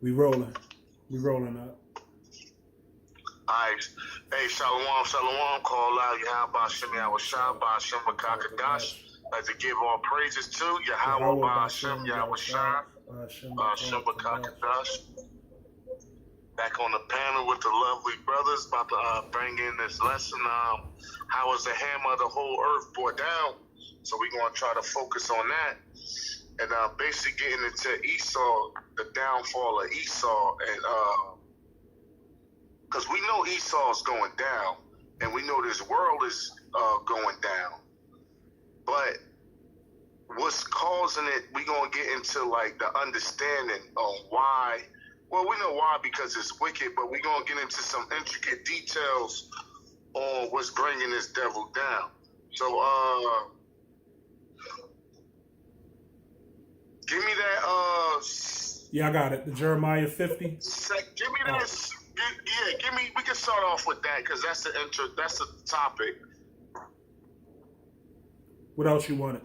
We rolling. We rolling up. Alright. Hey, Shalom, Shalom. Call out Yahweh Shem Yahweh Shah, Ba'ashem Rakakadash. Like to give all praises to Yahweh Ba'ashem Yahweh Shah, Ba'ashem Rakakadash. Back on the panel with the lovely brothers, about to bring in this lesson. How is the hammer of the whole earth brought down? So we're going to try to focus on that. And basically getting into Esau, the downfall of Esau. And because we know Esau's going down, and we know this world is going down. But what's causing it, we're going to get into like the understanding of why. Well, we know why, because it's wicked, but we're going to get into some intricate details on what's bringing this devil down. So, give me that, Yeah, I got it. The Jeremiah 50. give me that, give me, we can start off with that, because that's the that's the topic. What else you wanted?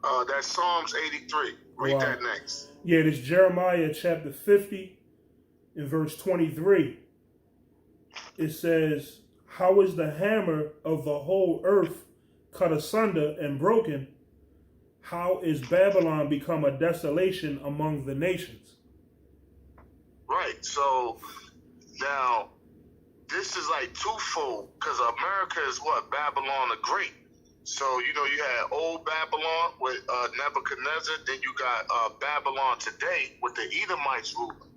That's Psalms 83. Read that next. Yeah, this Jeremiah chapter 50 in verse 23. It says, how is the hammer of the whole earth cut asunder and broken? How is Babylon become a desolation among the nations? Right. So now this is like twofold, because America is what? Babylon the Great. So, you know, you had old Babylon with Nebuchadnezzar, then you got Babylon today with the Edomites ruling.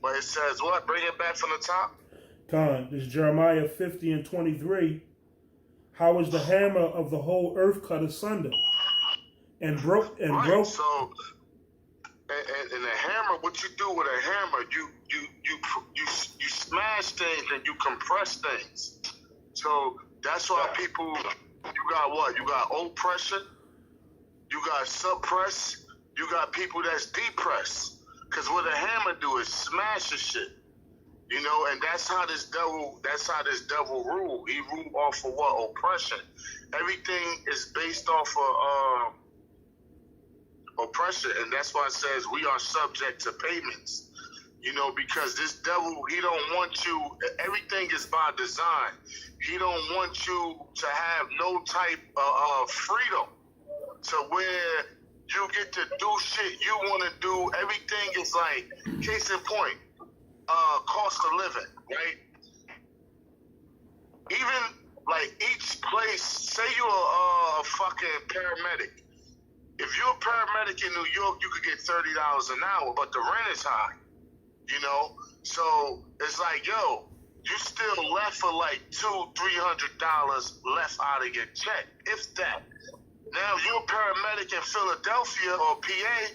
But it says what? Bring it back from the top. Con, this Jeremiah 50 and 23. How is the hammer of the whole earth cut asunder and broke? So, and the hammer, what you do with a hammer, you smash things and you compress things. So that's why people, you got what? You got oppression, you got suppress, you got people that's depressed. Because what a hammer do is smash the shit. You know, and that's how this devil rule. He rule off of what? Oppression. Everything is based off of oppression, and that's why it says we are subject to payments. You know, because this devil, he don't want you, everything is by design. He don't want you to have no type of freedom to where you get to do shit you want to do. Everything is like, case in point, cost of living, right? Even like each place, say you're a fucking paramedic. If you're a paramedic in New York, you could get $30 an hour, but the rent is high, you know? So it's like, yo, you still left for like $200-300 left out of your check, if that. Now, if you're a paramedic in Philadelphia or PA,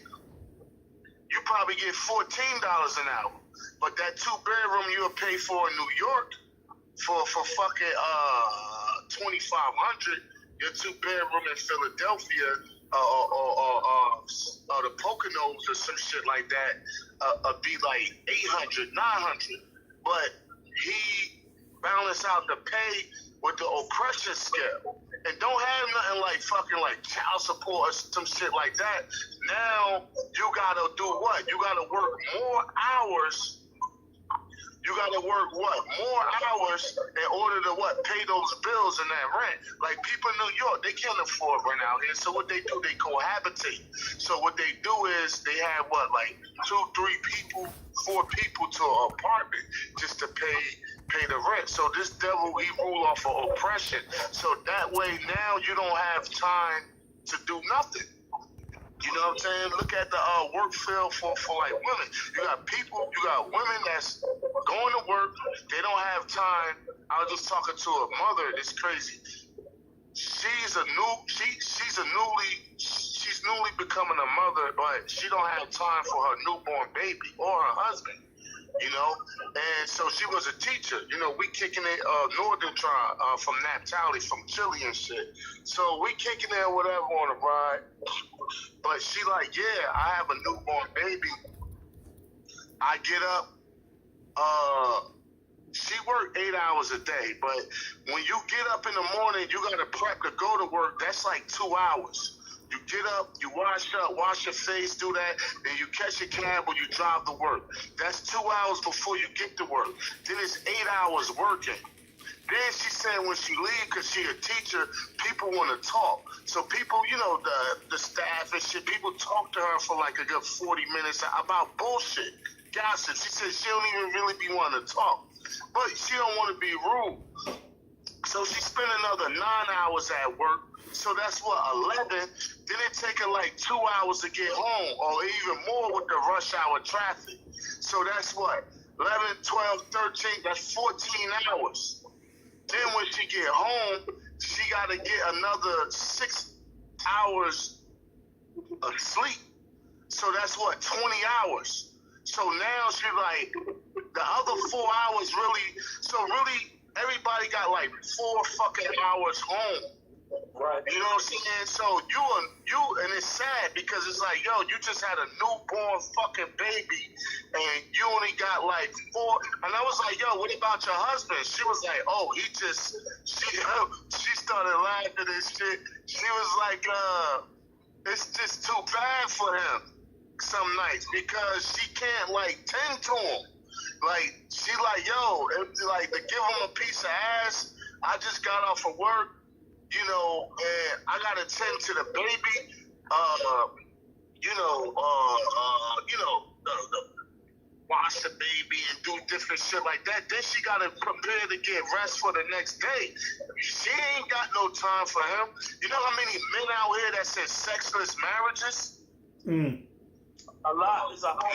you probably get $14 an hour. But that 2-bedroom you'll pay for in New York for fucking $2,500, your 2-bedroom in Philadelphia or the Poconos or some shit like that be like $800, $900. But he balanced out the pay with the oppression scale. And don't have nothing like fucking like child support or some shit like that. Now you gotta do what? You gotta work more hours. You gotta work what? More hours in order to what? Pay those bills and that rent. Like people in New York, they can't afford rent out here. So what they do, they cohabitate. So what they do is they have what? Like 2, 3 people, 4 people to an apartment just to pay the rent. So this devil, he rule off of oppression. So that way now you don't have time to do nothing. You know what I'm saying? Look at the work field for like women. You got women that's going to work. They don't have time. I was just talking to a mother. It's crazy. She's newly becoming a mother, but she don't have time for her newborn baby or her husband. You know, and so she was a teacher. You know, we kicking it Northern Tribe from Naphtali, from Chile and shit. So we kicking it or whatever on the ride. But she like, yeah, I have a newborn baby. I get up. She worked 8 hours a day, but when you get up in the morning, you got to prep to go to work. That's like 2 hours. You get up, you wash up, wash your face, do that, then you catch a cab or you drive to work. That's 2 hours before you get to work. Then it's 8 hours working. Then she said when she leave, because she a teacher, people want to talk. So people, you know, the staff and shit, people talk to her for like a good 40 minutes about bullshit, gossip. She said she don't even really be wanting to talk. But she don't want to be rude. So she spent another 9 hours at work. So that's what, 11. Then it take her like 2 hours to get home, or even more with the rush hour traffic. So that's what, 11, 12, 13, that's 14 hours. Then when she get home, she got to get another 6 hours of sleep. So that's what, 20 hours. So now she like, the other 4 hours really, everybody got like 4 fucking hours home. Right. You know what I'm saying? So you, and it's sad because it's like, yo, you just had a newborn fucking baby and you only got like 4. And I was like, yo, what about your husband? She was like, oh, she started laughing and shit. She was like, it's just too bad for him some nights because she can't like tend to him. Like, she like, yo, like to give him a piece of ass. I just got off of work. You know, and I gotta tend to the baby. Wash the baby and do different shit like that. Then she gotta prepare to get rest for the next day. She ain't got no time for him. You know how many men out here that said sexless marriages? A lot. It's a high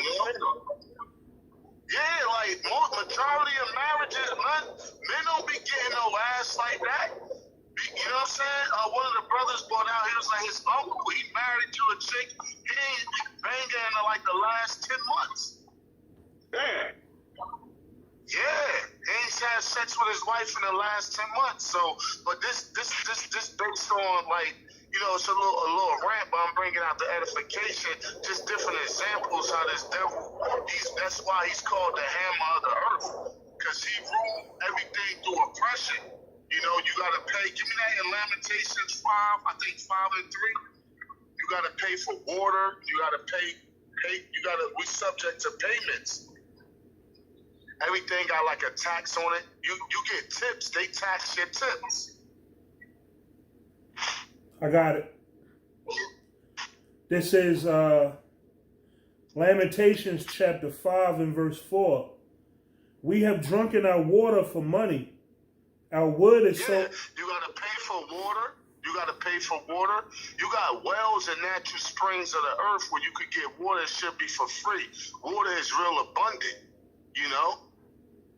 Yeah, like majority of marriages, men don't be getting no ass like that. You know what I'm saying? One of the brothers brought out, he was like, his uncle, he married to a chick, he ain't banging in like the last 10 months. Damn. Yeah, he ain't had sex with his wife in the last 10 months. So, but this based on like, you know, it's a little rant, but I'm bringing out the edification, just different examples how this devil, that's why he's called the hammer of the earth, because he ruled everything through oppression. You know, you got to pay. Give me that in Lamentations 5, I think 5 and 3. You got to pay for water. You got to pay. We subject to payments. Everything got like a tax on it. You get tips. They tax your tips. I got it. This is Lamentations chapter 5 and verse 4. We have drunken our water for money. Our wood is so... You got to pay for water. You got wells and natural springs of the earth where you could get water. It should be for free. Water is real abundant, you know?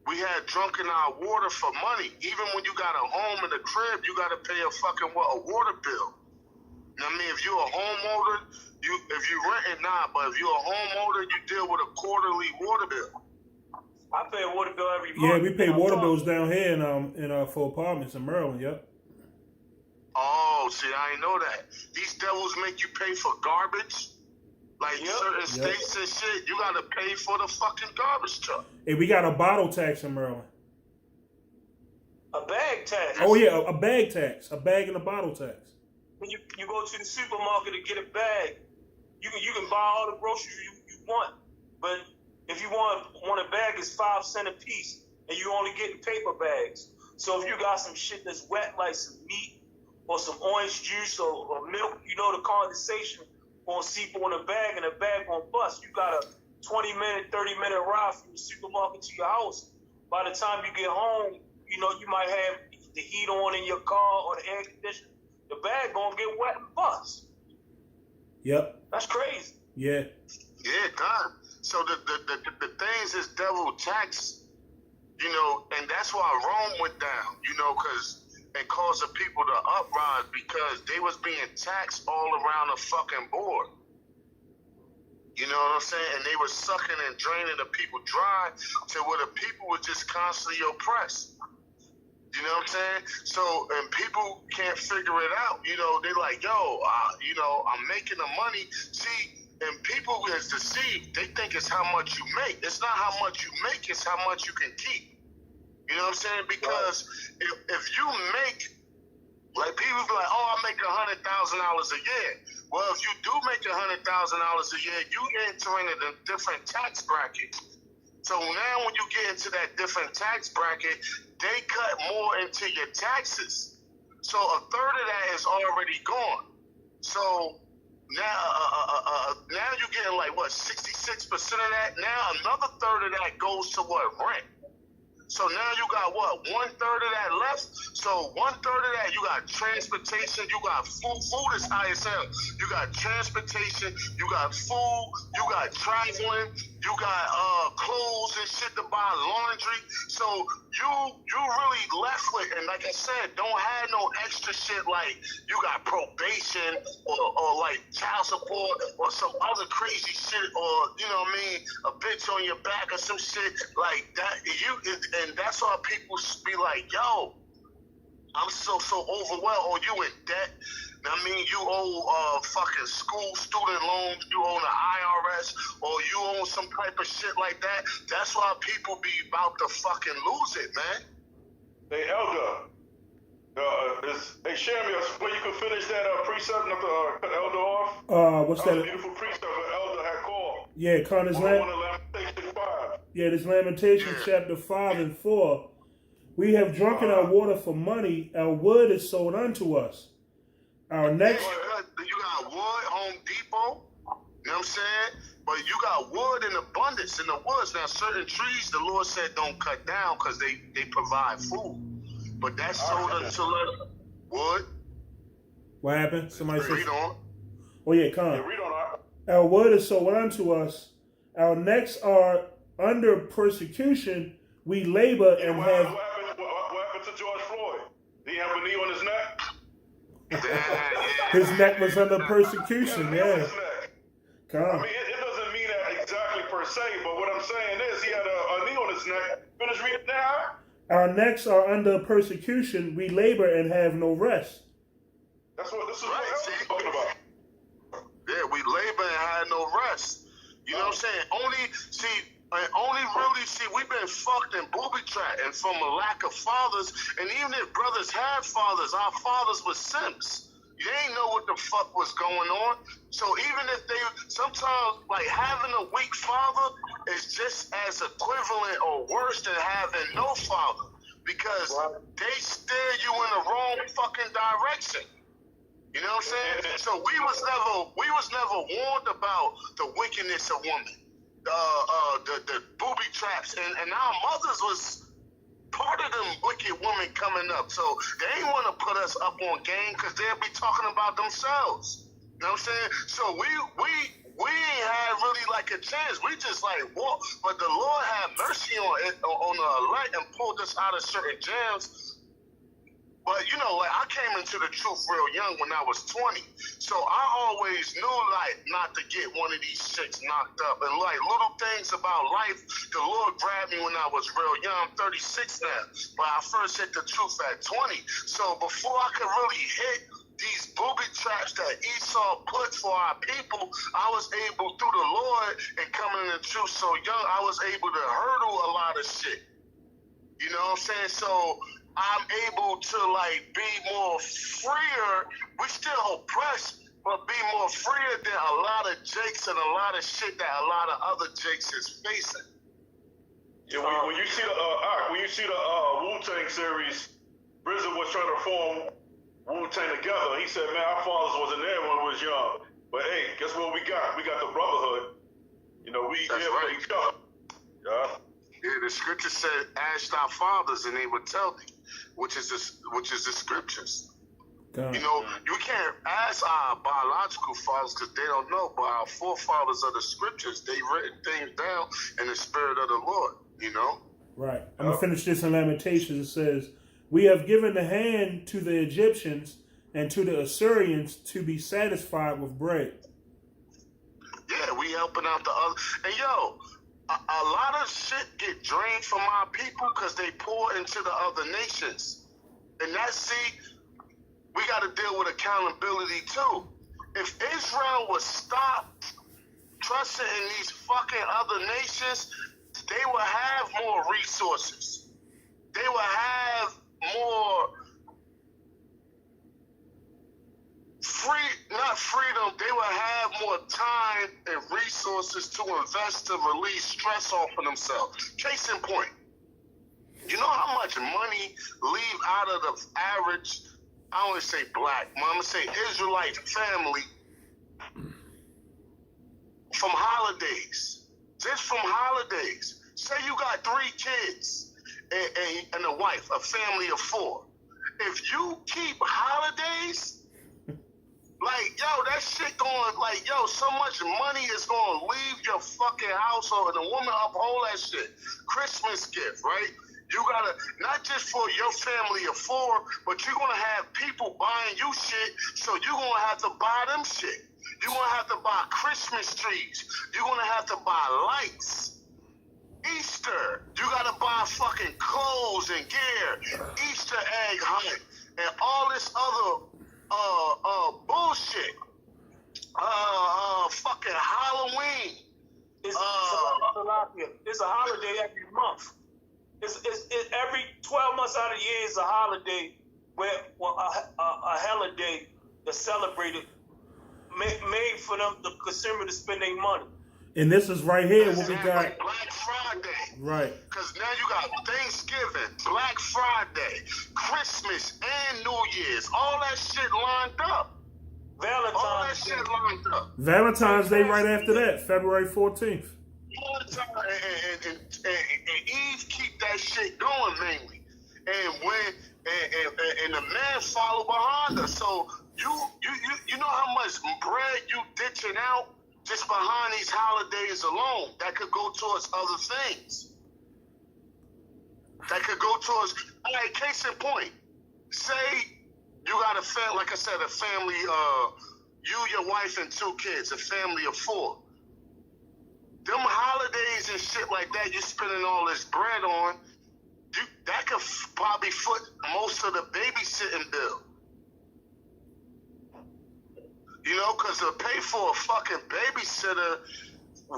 We had drunken our water for money. Even when you got a home in the crib, you got to pay a water bill. I mean, if you're a homeowner, if you renting, but if you're a homeowner, you deal with a quarterly water bill. I pay a water bill every month. Yeah, we pay water bills down here in for apartments in Maryland. Yep. Oh, see, I didn't know that. These devils make you pay for garbage, like certain states and shit. You gotta pay for the fucking garbage truck. Hey, we got a bottle tax in Maryland. A bag tax. Oh yeah, a bag tax, a bag and a bottle tax. When you go to the supermarket to get a bag, you can buy all the groceries you want, but if you want a bag, it's 5 cents a piece, and you only getting paper bags. So if you got some shit that's wet, like some meat or some orange juice or milk, you know the condensation gonna seep on the bag, and the bag gonna bust. You got a 20-minute, 30-minute ride from the supermarket to your house. By the time you get home, you know you might have the heat on in your car or the air conditioner. The bag gonna get wet and bust. Yep. That's crazy. Yeah. Yeah, God. So the things this devil tax, you know, and that's why Rome went down, you know, and caused the people to uprise because they was being taxed all around the fucking board. You know what I'm saying? And they were sucking and draining the people dry to where the people were just constantly oppressed. You know what I'm saying? So, and people can't figure it out. You know, they like, yo, you know, I'm making the money. See, and people is deceived. They think it's how much you make. It's not how much you make, it's how much you can keep. You know what I'm saying? Because if you make, like people be like, oh, I make $100,000 a year. Well, if you do make $100,000 a year, you enter into a different tax bracket. So now when you get into that different tax bracket, they cut more into your taxes. So a third of that is already gone. So now you're getting like what, 66% of that? Now another third of that goes to what, rent. So now you got what, 1/3 of that left? So 1/3 of that, you got transportation, you got food. Food is high as hell. You got transportation, you got food, you got traveling, you got clothes and shit to buy, laundry. So you really left with, and like I said, don't have no extra shit like you got probation or like child support or some other crazy shit, or you know what I mean, a bitch on your back or some shit like that. And that's why people be like, yo, I'm so overwhelmed, or you in debt. I mean, you owe fucking school student loans, you owe the IRS, or you owe some type of shit like that. That's why people be about to fucking lose it, man. Hey, Elder. Hey, Shammy, where you can finish that precept, not to cut Elder off? What's That was that? a beautiful precept that Elder had called. Yeah, Connor's Lamentation 5. Yeah, this Lamentations chapter 5 and 4. We have drunken our water for money. Our wood is sold unto us. Our next. You got wood, Home Depot. You know what I'm saying? But you got wood in abundance in the woods. Now, certain trees, the Lord said don't cut down because they provide food. But that's sold unto us. Wood. What happened? Somebody said. Read on. Oh yeah, Con. Yeah, read on. Our wood is sold unto us. Our necks are under persecution. We labor and What have. happened to George Floyd? Did he have a knee on his neck? Yeah. His neck was under persecution. Yeah. Con. I mean, it doesn't mean that exactly per se, but what I'm saying is he had a knee on his neck. Finish reading now. Our necks are under persecution. We labor and have no rest. This is Right, what I'm talking about. Yeah, we labor and had no rest. You know what I'm saying? Only really see, we've been fucked and booby trapped, and from a lack of fathers. And even if brothers had fathers, our fathers were simps. They ain't know what the fuck was going on. So even if they, sometimes like having a weak father is just as equivalent or worse than having no father, because they steer you in the wrong fucking direction. You know what I'm saying? So we was never warned about the wickedness of women, the booby traps, and our mothers was part of them wicked women coming up. So they ain't want to put us up on game because they'll be talking about themselves. You know what I'm saying? So we ain't had really like a chance. We just like walk, but the Lord had mercy on the elect and pulled us out of certain jams. But you know, like I came into the truth real young when I was 20, so I always knew like not to get one of these chicks knocked up, and like little things about life. The Lord grabbed me when I was real young. I'm 36 now, but I first hit the truth at 20. So before I could really hit these booby traps that Esau put for our people, I was able through the Lord and coming in the truth so young, I was able to hurdle a lot of shit. You know what I'm saying? So I'm able to like be more freer. We still oppressed, but be more freer than a lot of jakes and a lot of shit that a lot of other jakes is facing. Yeah, when you see the Wu-Tang series, RZA was trying to form Wu-Tang together. He said, man, our fathers wasn't there when we was young. But hey, guess what we got? We got the brotherhood. You know, we That's there right. for each other. Yeah. Yeah, the scripture said, ask our fathers and they would tell thee, which is the scriptures. God. You know, you can't ask our biological fathers because they don't know, but our forefathers of the scriptures, they written things down in the spirit of the Lord, you know? Right. I'm going to finish this in Lamentations. It says, we have given the hand to the Egyptians and to the Assyrians to be satisfied with bread. Yeah, we helping out the other. And yo, a lot of shit get drained from our people because they pour into the other nations. And we got to deal with accountability too. If Israel would stop trusting in these fucking other nations, they will have more resources. They will have more. not freedom, they would have more time and resources to invest to release stress off of themselves. Case in point, you know how much money leave out of the average, I don't want to say black, but I'm going to say Israelite family from holidays. Just from holidays. Say you got 3 kids and a wife, a family of 4. If you keep holidays, like, yo, that shit going, like, yo, so much money is going to leave your fucking household, and the woman uphold that shit. Christmas gift, right? You gotta, not just for your family of 4, but you're gonna have people buying you shit, so you're gonna have to buy them shit. You're gonna have to buy Christmas trees. You're gonna have to buy lights. Easter, you gotta buy fucking clothes and gear. Easter egg hunt, and all this other bullshit. Fucking Halloween. It's a holiday every month. It's every 12 months out of the year is a holiday where a holiday that's celebrated, made for them, the consumer, to spend their money. And this is right here what we got. Like Black Friday. Right. Because now you got Thanksgiving, Black Friday, Christmas, and New Year's. All that shit lined up. All that shit lined up. Valentine's Day right after that, February 14th. And Eve keep that shit going mainly. And when and the man follow behind her. So you know how much bread you ditching out just behind these holidays alone that could go towards other things. That could go towards, like, case in point, say you got a family, like I said, a family, you, your wife, and 2 kids, a family of 4. Them holidays and shit like that, you're spending all this bread on, that could probably foot most of the babysitting bill. You know, because to pay for a fucking babysitter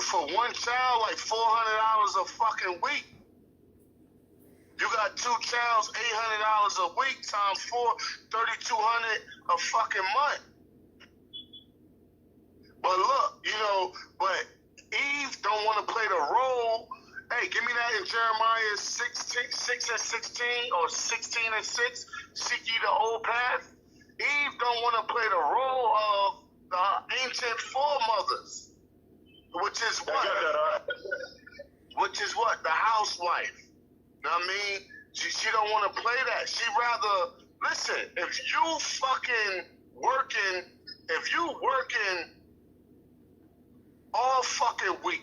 for one child, like $400 a fucking week. You got 2 childs, $800 a week times 4, $3,200 a fucking month. But look, you know, but Eve don't want to play the role. Hey, give me that in Jeremiah 6:16 or 16:6. Seek ye the old path. Eve don't want to play the role of the ancient foremothers, which is what? Which is what? The housewife. Know what I mean? She don't want to play that. She rather, listen, if you fucking working, all fucking week,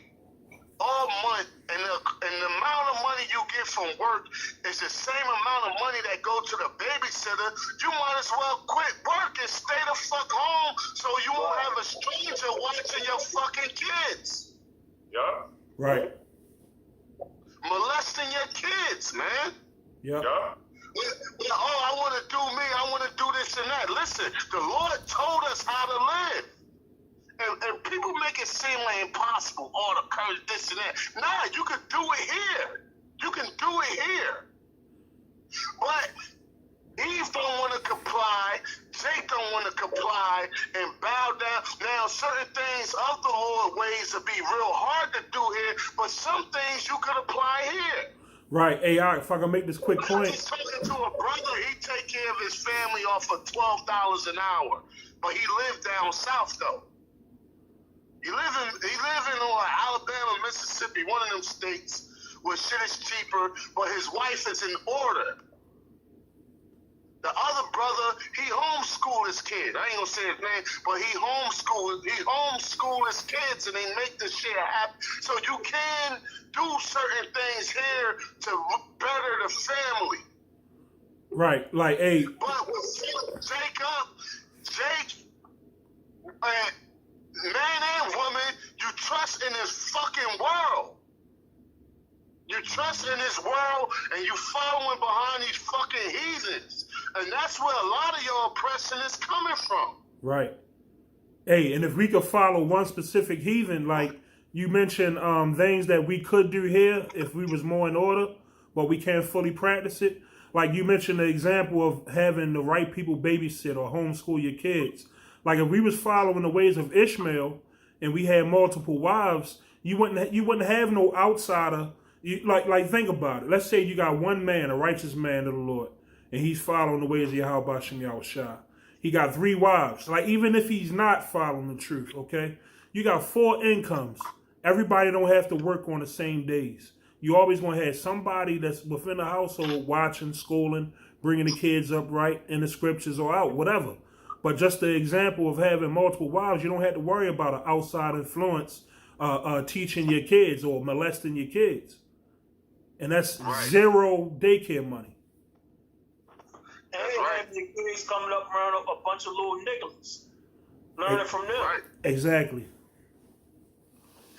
all month, and the amount of money you get from work is the same amount of money that go to the babysitter, you might as well quit work and stay the fuck home so you won't have a stranger watching your fucking kids. Yeah. Right. Molesting your kids, man. Yeah. Yeah. Oh, I want to do me. I want to do this and that. Listen, the Lord told us how to live. And people make it seem like impossible. Oh, the curse, this and that. Nah, you can do it here. You can do it here. But Eve don't want to comply. Jake don't want to comply and bow down. Now, certain things of the old ways will be real hard to do here, but some things you could apply here. Right. Hey, all right, if I can make this quick I was point. talking to a brother, he take care of his family off of $12 an hour. But he lived down south, though. He live in Alabama, Mississippi, one of them states where shit is cheaper, but his wife is in order. The other brother, he homeschooled his kid. I ain't gonna say his name, but he homeschooled his kids, and they make this shit happen. So you can do certain things here to better the family. Right. Like, hey. But with Jake, man and woman, you trust in this fucking world. You trust in this world, and you following behind these fucking heathens. And that's where a lot of your oppression is coming from. Right. Hey, and if we could follow one specific heathen, like you mentioned things that we could do here if we was more in order, but we can't fully practice it. Like you mentioned the example of having the right people babysit or homeschool your kids. Like if we was following the ways of Ishmael and we had multiple wives, you wouldn't have no outsider. Like think about it. Let's say you got one man, a righteous man of the Lord, and he's following the ways of Yahweh Shem Yahushua. He got 3 wives. Like even if he's not following the truth, okay? You got 4 incomes. Everybody don't have to work on the same days. You always gonna have somebody that's within the household watching, schooling, bringing the kids up right in the scriptures or out, whatever. But just the example of having multiple wives, you don't have to worry about an outside influence teaching your kids or molesting your kids. And that's Right. 0 daycare money. And they have your kids coming up around a bunch of little niggas. Learning from them. Right. Exactly.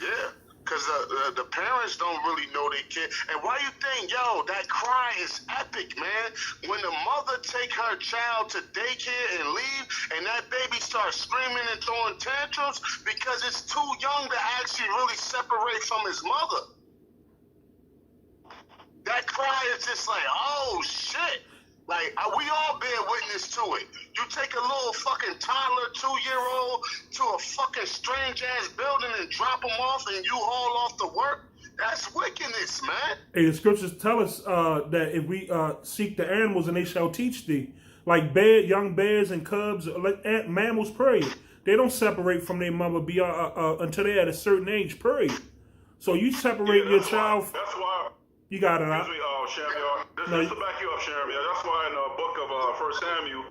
Yeah. Because the parents don't really know their kid. And why you think, yo, that cry is epic, man? When the mother take her child to daycare and leave, and that baby starts screaming and throwing tantrums because it's too young to actually really separate from his mother. That cry is just like, oh, shit. Like, we all bear witness to it. You take a little fucking toddler, 2-year-old, to a fucking strange-ass building and drop them off and you haul off to work. That's wickedness, man. Hey, the scriptures tell us that if we seek the animals and they shall teach thee. Like young bears and cubs, like mammals, period. They don't separate from their mother until they're at a certain age, period. So you separate your child. That's why. You got it. Excuse me, Shamuel. Just to back you up, Shamuel. That's why in the book of 1 Samuel,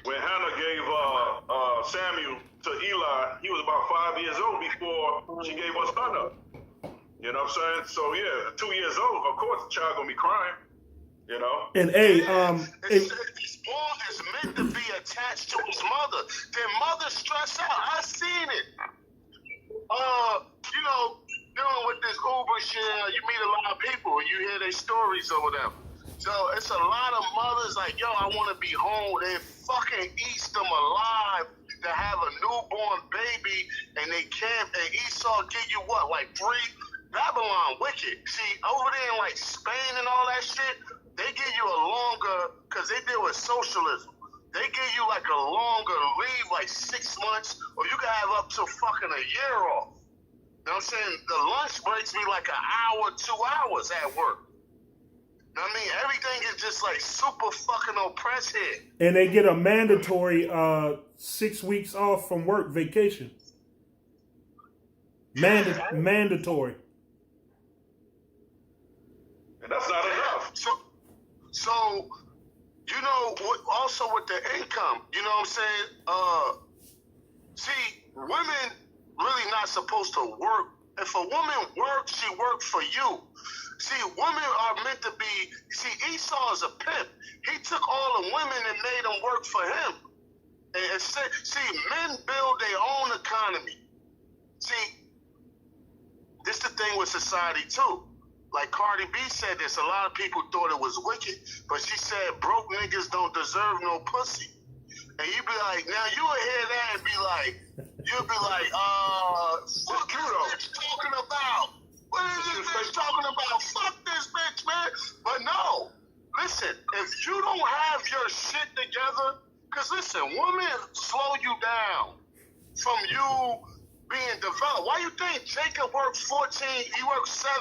when Hannah gave Samuel to Eli, he was about 5 years old before she gave her son up. You know what I'm saying? So yeah, 2 years old, of course the child gonna be crying. You know? And It's born is meant to be attached to his mother. Their mother stress out. I seen it. You know, dealing with this Uber shit, you meet a lot of people, you hear their stories or whatever. So it's a lot of mothers like, yo, I want to be home. They fucking eat them alive to have a newborn baby, and they can't. And Esau give you what, like 3? Babylon wicked. See, over there in like Spain and all that shit, they give you a longer, because they deal with socialism. They give you like a longer leave, like 6 months, or you can have up to fucking a year off. You know what I'm saying? The lunch breaks be like an hour, 2 hours at work. You know what I mean? Everything is just like super fucking oppressed here. And they get a mandatory 6 weeks off from work vacation. Mandatory. And that's not enough. So you know, also with the income, you know what I'm saying? See, women really not supposed to work. If a woman works, she works for you. See, women are meant to be, see, Esau is a pimp. He took all the women and made them work for him. And see, men build their own economy. See, this the thing with society too. Like Cardi B said this, a lot of people thought it was wicked, but she said broke niggas don't deserve no pussy. And you be like, now you would hear that and be like, you'll be like, fuck this bitch talking about? What is this bitch talking about? Fuck this bitch, man. But no, listen, if you don't have your shit together, because listen, women slow you down from you being developed. Why you think Jacob worked 14, he worked 7,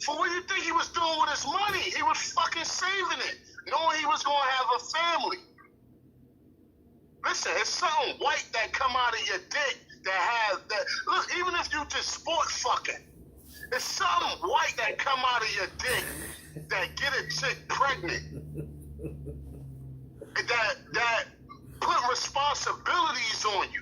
for what do you think he was doing with his money? He was fucking saving it, knowing he was going to have a family. Listen, it's something white that come out of your dick that has that. Look, even if you just sport fucking, it's something white that come out of your dick that get a chick pregnant. That put responsibilities on you.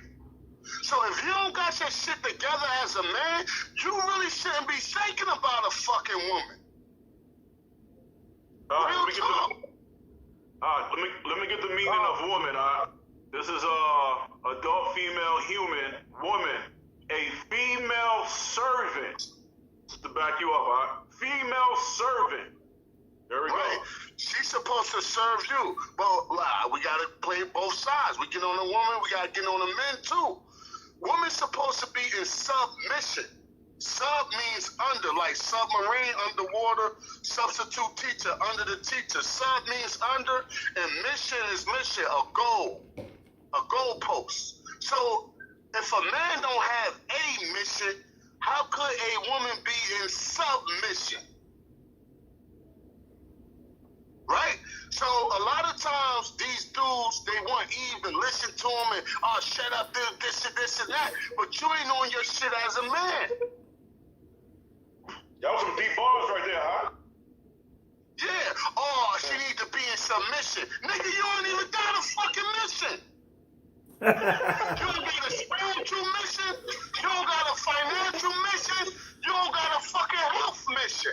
So if you don't got your shit together as a man, you really shouldn't be thinking about a fucking woman. Let me get the meaning of woman. This is adult female human woman, a female servant. Just to back you up, female servant. There we go. She's supposed to serve you, but we gotta play both sides. We get on the woman, we gotta get on the men too. Woman's supposed to be in submission. Sub means under, like submarine, underwater, substitute teacher, under the teacher. Sub means under, and mission is mission, a goal post. So if a man don't have a mission, how could a woman be in submission? Right? So a lot of times these dudes, they want Eve to listen to them and, oh, shut up, this and that. But you ain't on your shit as a man. That was some deep bars right there, huh? Yeah. Oh, she need to be in submission. Nigga, you don't even got a fucking mission. You don't got a spiritual mission. You don't got a financial mission. You don't got a fucking health mission.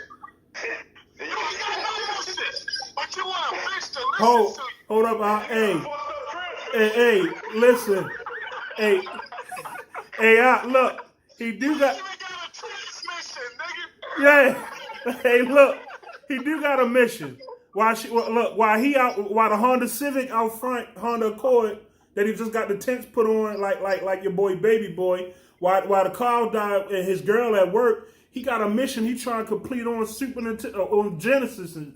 You ain't got no mission. But you want a bitch to listen to you. Hold up, hey, listen. Hey, look, he do got. You ain't got a transmission, nigga. Yeah. Hey, look, he do got a mission. While the Honda Civic out front, Honda Accord, that he just got the tents put on like your boy Baby Boy. While the car died and his girl at work, he got a mission he trying to complete on Super Nintendo, on Genesis and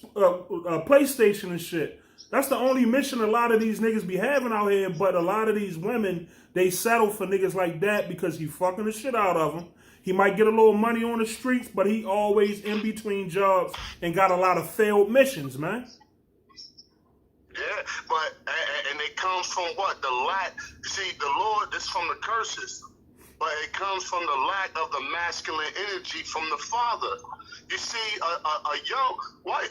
PlayStation and shit. That's the only mission a lot of these niggas be having out here. But a lot of these women, they settle for niggas like that because he fucking the shit out of them. He might get a little money on the streets, but he always in between jobs and got a lot of failed missions, man. Yeah, but and it comes from what? The lack. See, the Lord, this from the curses, but it comes from the lack of the masculine energy from the Father. You see, a young why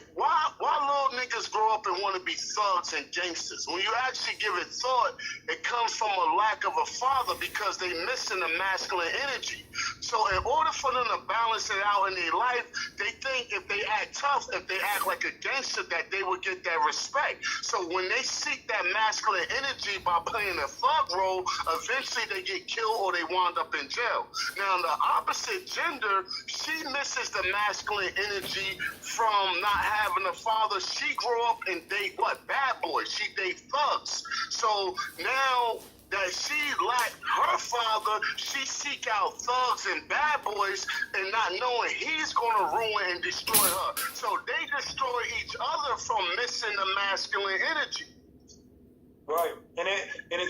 little niggas grow up and want to be thugs and gangsters? When you actually give it thought, it comes from a lack of a father because they missing the masculine energy. So in order for them to balance it out in their life, they think if they act tough, if they act like a gangster, that they would get that respect. So when they seek that masculine energy by playing a thug role, eventually they get killed or they wind up in jail. Now the opposite gender, she misses the masculine energy from not having a father. She grew up and date what? Bad boys. She date thugs. So now that she lacked her father, she seek out thugs and bad boys and not knowing he's going to ruin and destroy her. So they destroy each other from missing the masculine energy. Right. And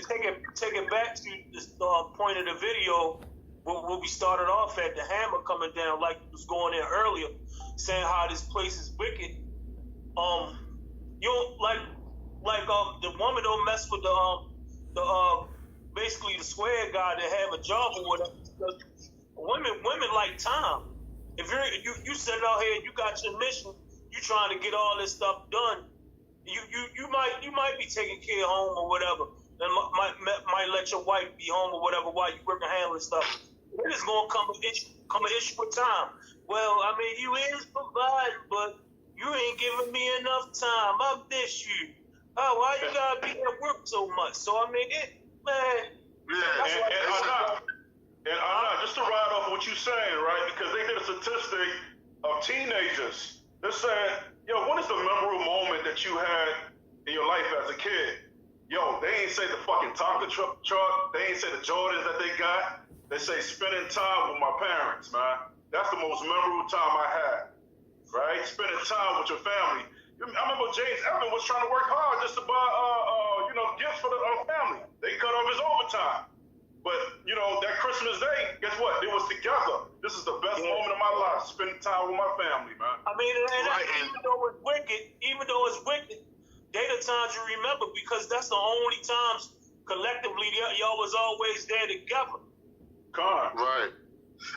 take it back to this point of the video where we started off at, the hammer coming down, like it was going in earlier, saying how this place is wicked. You don't the woman don't mess with the basically the square guy that have a job or whatever. Women like time. If you set out here and you got your mission, you trying to get all this stuff done. You might be taking care home or whatever, and might let your wife be home or whatever while you working handling stuff. It is gonna come an issue with time. Well, I mean, you is providing, but you ain't giving me enough time. I miss you. Oh, why you gotta be at work so much? So I mean, man. Yeah, and I'm not just to ride off what you're saying, right? Because they did a statistic of teenagers. They're saying, yo, what is the memorable moment that you had in your life as a kid? Yo, they ain't say the fucking Tonka truck. They ain't say the Jordans that they got. They say spending time with my parents, man. That's the most memorable time I had, right? Spending time with your family. I remember James Evans was trying to work hard just to buy, gifts for the family. They cut off his overtime. But, that Christmas Day, guess what? It was together. This is the best moment of my life, spending time with my family, man. I mean, even though it's wicked, they the times you remember because that's the only times collectively y'all was always there together. Right.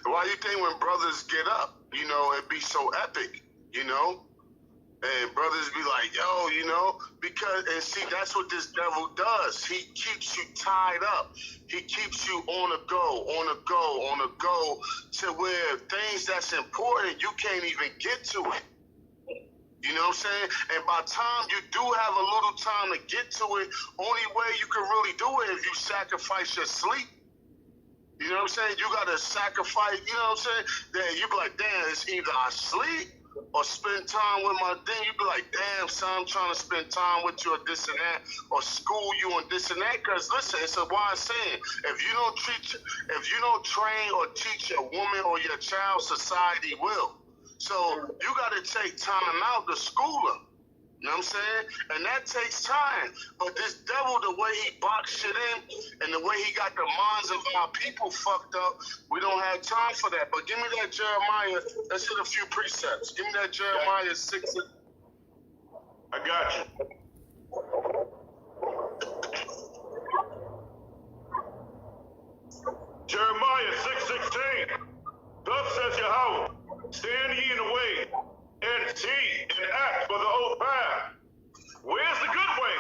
Why do you think when brothers get up, it be so epic, And brothers be like, yo, because, and see, that's what this devil does. He keeps you tied up. He keeps you on a go, to where things that's important, you can't even get to it. You know what I'm saying? And by the time you do have a little time to get to it, only way you can really do it is if you sacrifice your sleep. You know what I'm saying? You got to sacrifice, you know what I'm saying? Then you be like, damn, it's either I sleep or spend time with my thing, you be like, damn, son, I'm trying to spend time with you or this and that, or school you on this and that. Because listen, it's a wise saying: if you don't train or teach a woman or your child, society will. So you got to take time out to school them. You know what I'm saying? And that takes time. But this devil, the way he boxed shit in and the way he got the minds of our people fucked up, we don't have time for that. But give me that Jeremiah. Let's hit a few precepts. Give me that Jeremiah 6. I got you. Jeremiah 6:16. Thus says Yahweh, stand ye in the way, and see and act for the old path. Where's the good way?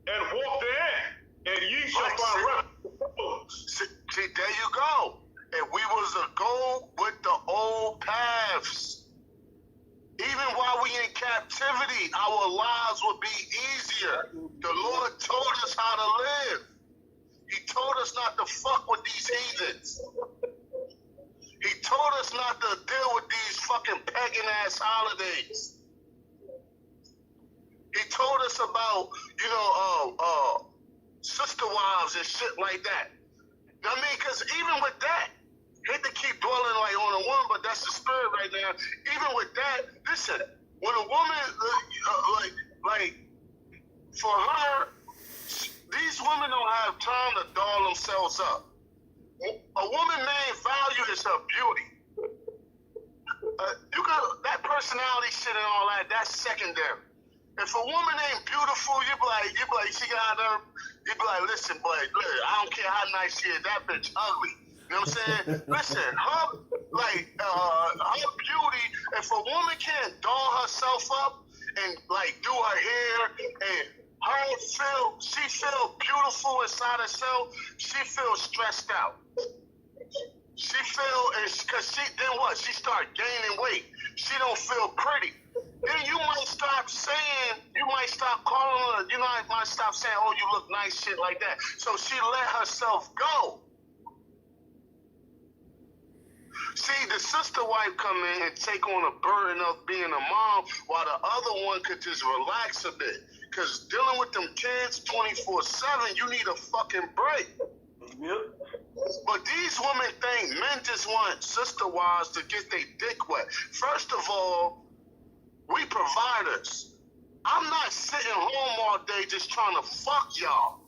And walk therein, and ye shall find rest. See, there you go. And we was to go with the old paths. Even while we in captivity, our lives would be easier. The Lord told us how to live. He told us not to fuck with these heathens. He told us not to deal with these fucking pagan-ass holidays. He told us about, sister wives and shit like that. I mean, because even with that, hate to keep dwelling like on a woman, but that's the spirit right now. Even with that, listen, when a woman, for her, these women don't have time to doll themselves up. A woman's main value is her beauty. That personality shit and all that, that's secondary. If a woman ain't beautiful, you be like, she got her, you be like, listen, boy, look, I don't care how nice she is, that bitch ugly. You know what I'm saying? Listen, her beauty, if a woman can't doll herself up and do her hair and she feel beautiful inside herself, she feels stressed out. She feel, because then what? She start gaining weight. She don't feel pretty. Then you might stop calling her, might stop saying, oh, you look nice, shit like that. So she let herself go. See, the sister wife come in and take on a burden of being a mom while the other one could just relax a bit. Because dealing with them kids 24/7, you need a fucking break. Yep. But these women think men just want sister wives to get their dick wet. First of all, we providers. I'm not sitting home all day just trying to fuck y'all.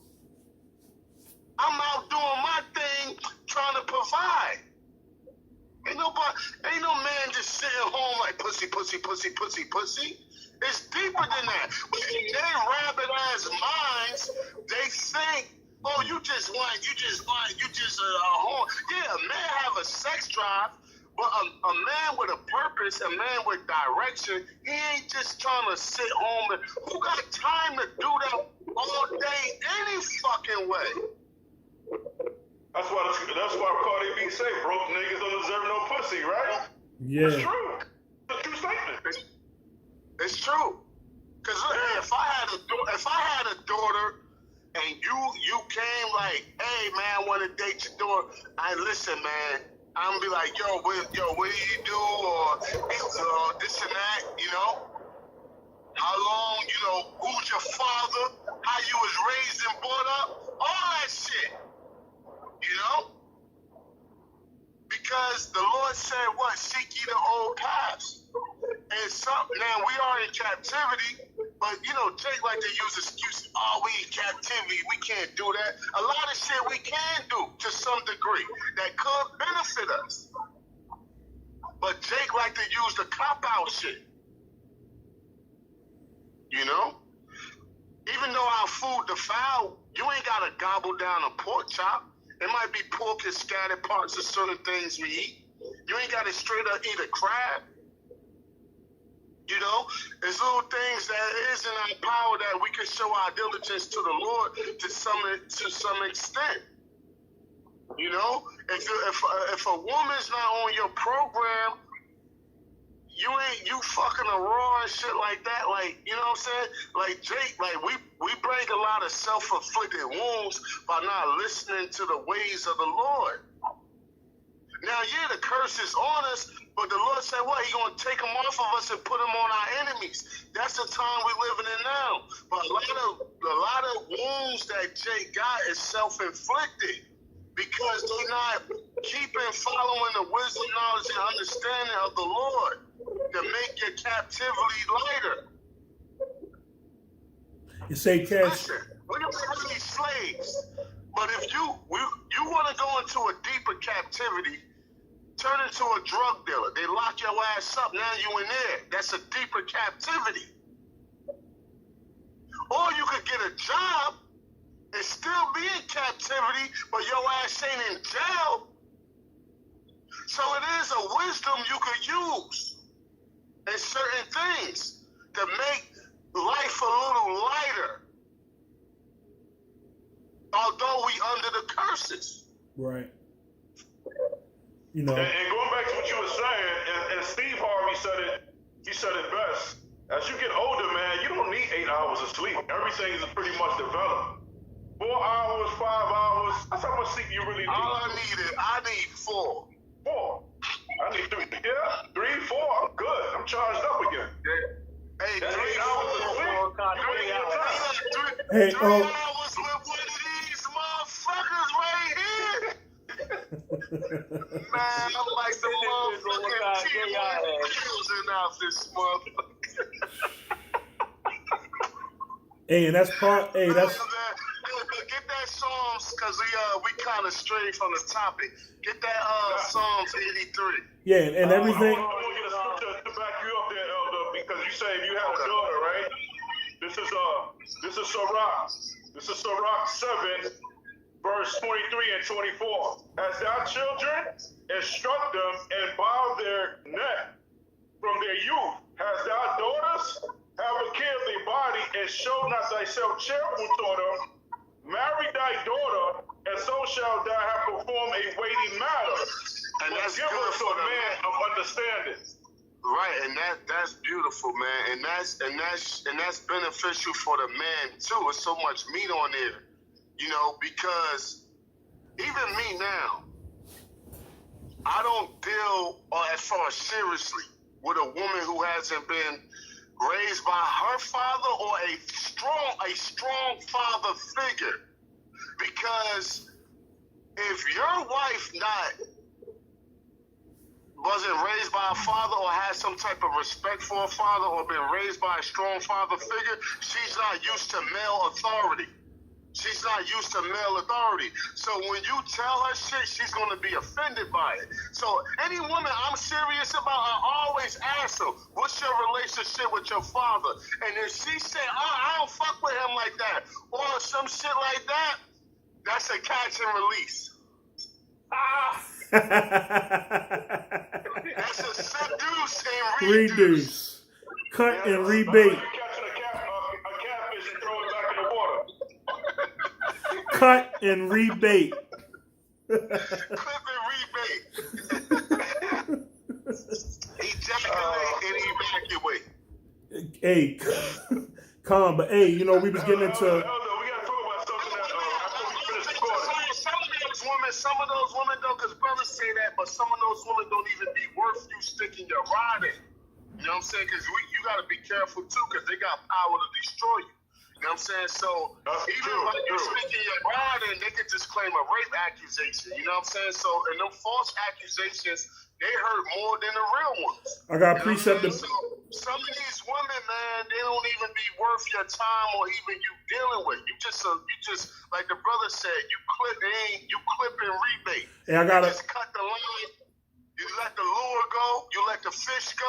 I'm out doing my thing trying to provide. Ain't no man just sitting home like pussy, pussy, pussy, pussy, pussy. It's deeper than that. But in their rabbit ass minds, they think, oh, you just a home. Yeah, a man have a sex drive, but a man with a purpose, a man with direction, he ain't just trying to sit home. And who got time to do that all day any fucking way? That's why Cardi B say broke niggas don't deserve no pussy, right? Yeah. It's true. It's a true statement. It's true. Cause if I had a daughter and you came like, hey man, I want to date your daughter. Listen, man. I'm gonna be like, yo, what do you do? Or this and that, How long, who's your father? How you was raised and brought up? All that shit. Because the Lord said, what? Seek ye the old paths. And now we are in captivity, but Jake like to use excuses. Oh, we in captivity, we can't do that. A lot of shit we can do to some degree that could benefit us. But Jake like to use the cop-out shit. Even though our food defiled, you ain't gotta gobble down a pork chop. It might be pork and scattered parts of certain things we eat. You ain't gotta straight up eat a crab. There's little things that is in our power that we can show our diligence to the Lord to some extent. If a woman's not on your program, you fucking a raw and shit like that. Like, you know what I'm saying? Like Jake, we bring a lot of self-inflicted wounds by not listening to the ways of the Lord. Now, yeah, the curse is on us, But the Lord said, what? He going to take them off of us and put them on our enemies. That's the time we're living in now. But a lot of wounds that Jake got is self-inflicted because they're not keeping following the wisdom, knowledge, and understanding of the Lord to make your captivity lighter. You say, Cash. Listen, we're really slaves. But if you want to go into a deeper captivity, turn into a drug dealer. They lock your ass up. Now you in there. That's a deeper captivity. Or you could get a job and still be in captivity, but your ass ain't in jail. So it is a wisdom you could use in certain things to make life a little lighter. Although we under the curses. Right. You know. And going back to what you were saying, and Steve Harvey said it best. As you get older, man, you don't need 8 hours of sleep. Everything is pretty much developed. 4 hours, 5 hours, that's how much sleep you really need. I need 4. 4. I need 3. Yeah, 3, 4, I'm good. I'm charged up again. Hey, 3 That's 8 hours of sleep. You don't need your time. Hey, 3 hours with one of these motherfuckers right here. Man, I'm like the motherfucking T-1 out this motherfucker. Hey, and that's part. Hey, that's. Get that Psalms, because we kind of strayed from the topic. Get that Psalms 83. Yeah, and everything. I want to get a scripture to back you up there, Elder, because you say you have a daughter, right? This is Sirach. This is Sirach 7, verse 23 and 24. As thy children, instruct them and bow their neck from their youth. As thy daughters, have a care of their body, and show not thyself cheerful toward them. Marry thy daughter, and so shall thou have performed a weighty matter. And that's give good us for a the man of understanding. Right, and that's beautiful, man, and that's beneficial for the man too. There's so much meat on there, you know, because even me now, I don't deal as far as seriously with a woman who hasn't been raised by her father or a strong father figure, because if your wife wasn't raised by a father or has some type of respect for a father or been raised by a strong father figure, she's not used to male authority. She's not used to male authority. So when you tell her shit, she's going to be offended by it. So any woman I'm serious about, I always ask her, what's your relationship with your father? And if she say, I don't fuck with him like that, or some shit like that, that's a catch and release. That's a seduce and Reduce. Cut and rebait. Cut and rebait. Clip and rebate. Ejaculate and evacuate. Hey, calm, but hey, you know, we was getting into. Some of those women though, because brothers say that, but some of those women don't even be worth you sticking your rod in. You know what I'm saying? Because you got to be careful too, because they got power to destroy you. You know what I'm saying? So even when you're sticking your rod in, they could just claim a rape accusation. You know what I'm saying? So, and them false accusations, they hurt more than the real ones. I got precept. So some of these women, man, they don't even be worth your time or even you dealing with. You just like the brother said, you clip and rebate. Hey, I gotta just cut the line. You let the lure go. You let the fish go.